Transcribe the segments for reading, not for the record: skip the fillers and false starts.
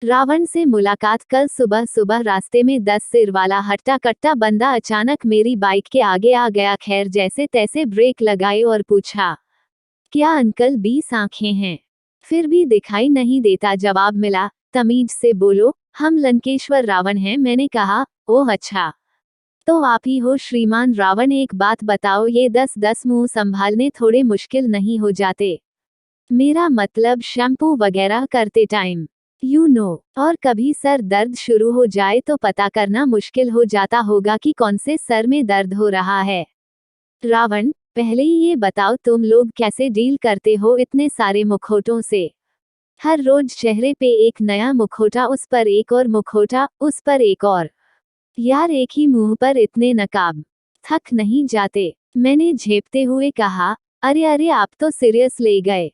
रावण से मुलाकात। कल सुबह सुबह रास्ते में 10 सिर वाला हट्टा कट्टा बंदा अचानक मेरी बाइक के आगे आ गया। खैर जैसे तैसे ब्रेक लगाई और पूछा, क्या अंकल 20 आंखें हैं? फिर भी दिखाई नहीं देता। जवाब मिला, तमीज से बोलो, हम लंकेश्वर रावण हैं। मैंने कहा, ओह अच्छा, तो आप ही हो श्रीमान रावण। एक बात बताओ, ये 10 मुंह संभालने थोड़े मुश्किल नहीं हो जाते? मेरा मतलब शैम्पू वगैरह करते टाइम, और कभी सर दर्द शुरू हो जाए तो पता करना मुश्किल हो जाता होगा कि कौन से सर में दर्द हो रहा है। रावण, पहले ही ये बताओ तुम लोग कैसे डील करते हो इतने सारे मुखौटों से? हर रोज चेहरे पे एक नया मुखौटा, उस पर एक और मुखौटा, उस पर एक और। यार एक ही मुंह पर इतने नकाब, थक नहीं जाते? मैंने झेपते हुए कहा, अरे अरे आप तो सीरियस ले गए।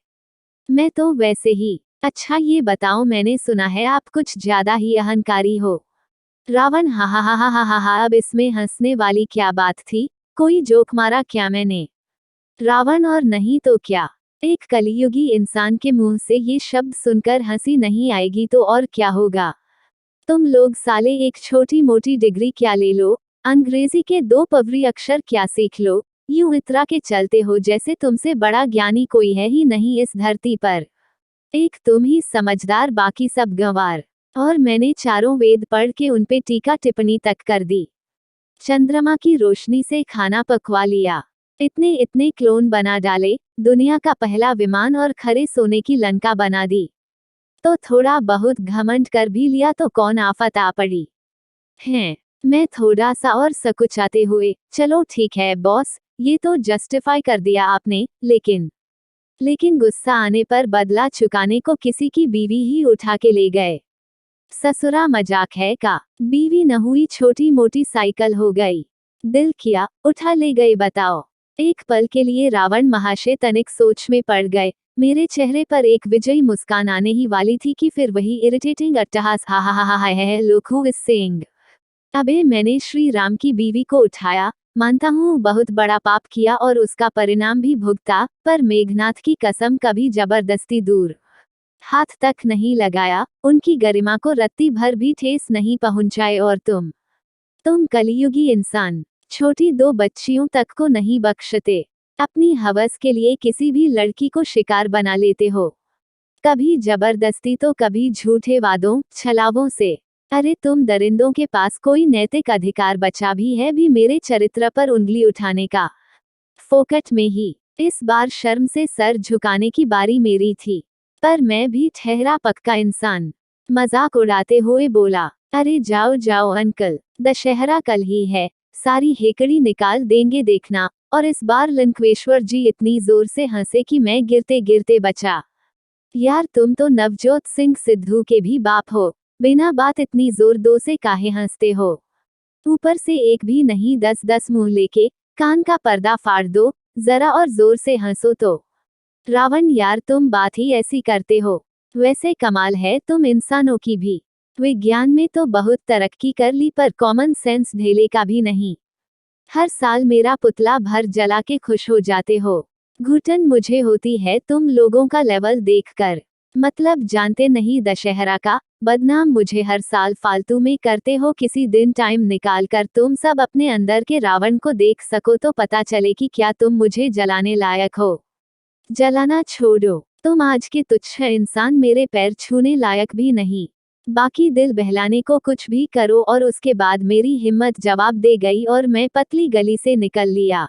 मैं तो वैसे ही। अच्छा ये बताओ, मैंने सुना है आप कुछ ज्यादा ही अहंकारी हो। रावण, हा हा हा हा हा हा हा। अब इसमें हंसने वाली क्या बात थी? कोई जोक मारा क्या मैंने? रावण, और नहीं तो क्या, एक कलियुगी इंसान के मुंह से ये शब्द सुनकर हंसी नहीं आएगी तो और क्या होगा? तुम लोग साले एक छोटी मोटी डिग्री क्या ले लो, अंग्रेजी के 2 पवरी अक्षर क्या सीख लो, यूं इतरा के चलते हो जैसे तुमसे बड़ा ज्ञानी कोई है ही नहीं इस धरती पर। एक तुम ही समझदार, बाकी सब गंवार। और मैंने चारों वेद पढ़ के उनपे टीका टिप्पणी तक कर दी। चंद्रमा की रोशनी से खाना पकवा लिया, इतने इतने क्लोन बना डाले, दुनिया का पहला विमान और खरे सोने की लंका बना दी। तो थोड़ा बहुत घमंड कर भी लिया तो कौन आफत आ पड़ी है? मैं थोड़ा सा और सकुचाते हुए, चलो ठीक है बॉस, ये तो जस्टिफाई कर दिया आपने, लेकिन गुस्सा आने पर बदला चुकाने को किसी की बीवी ही उठा के ले गए। ससुरा मजाक है का? बीवी न हुई, छोटी मोटी साइकिल हो गई। दिल किया, उठा ले गए। बताओ। एक पल के लिए रावण महाशय तनिक सोच में पड़ गए। मेरे चेहरे पर एक विजयी मुस्कान आने ही वाली थी कि फिर वही इरिटेटिंग अट्टहास, हा हा हा हा है लुक हू इज सेइंग। अबे मैंने श्री राम की बीवी को उठाया, मानता हूँ बहुत बड़ा पाप किया और उसका परिणाम भी भुगता, पर मेघनाथ की कसम कभी जबरदस्ती दूर हाथ तक नहीं लगाया, उनकी गरिमा को रत्ती भर भी ठेस नहीं पहुंचाए। और तुम कलियुगी इंसान, छोटी 2 बच्चियों तक को नहीं बख्शते, अपनी हवस के लिए किसी भी लड़की को शिकार बना लेते हो, कभी जबरदस्ती तो कभी झूठे वादों छलावों से। अरे तुम दरिंदों के पास कोई नैतिक अधिकार बचा भी है भी मेरे चरित्र पर उंगली उठाने का? फोकट में ही। इस बार शर्म से सर झुकाने की बारी मेरी थी, पर मैं भी ठहरा पक्का इंसान। मजाक उड़ाते हुए बोला, अरे जाओ जाओ अंकल, दशहरा कल ही है, सारी हेकड़ी निकाल देंगे देखना। और इस बार लंकेश्वर जी इतनी जोर से हंसे कि मैं गिरते गिरते बचा। यार तुम तो नवजोत सिंह सिद्धू के भी बाप हो, बिना बात इतनी जोर दो से काहे हंसते हो? ऊपर से एक भी नहीं, 10 मुंह लेके कान का पर्दा फाड़ दो, जरा और जोर से हंसो तो। रावण, यार तुम बात ही ऐसी करते हो। वैसे कमाल है तुम इंसानों की भी, विज्ञान में तो बहुत तरक्की कर ली पर कॉमन सेंस ढेले का भी नहीं। हर साल मेरा पुतला भर जला के खुश हो जाते हो, घुटन मुझे होती है तुम लोगों का लेवल देखकर। मतलब जानते नहीं दशहरा का बदनाम मुझे हर साल फालतू में करते हो। किसी दिन टाइम निकाल कर तुम सब अपने अंदर के रावण को देख सको तो पता चले कि क्या तुम मुझे जलाने लायक हो। जलाना छोड़ो, तुम आज के तुच्छ इंसान मेरे पैर छूने लायक भी नहीं। बाकी दिल बहलाने को कुछ भी करो। और उसके बाद मेरी हिम्मत जवाब दे गई और मैं पतली गली से निकल लिया।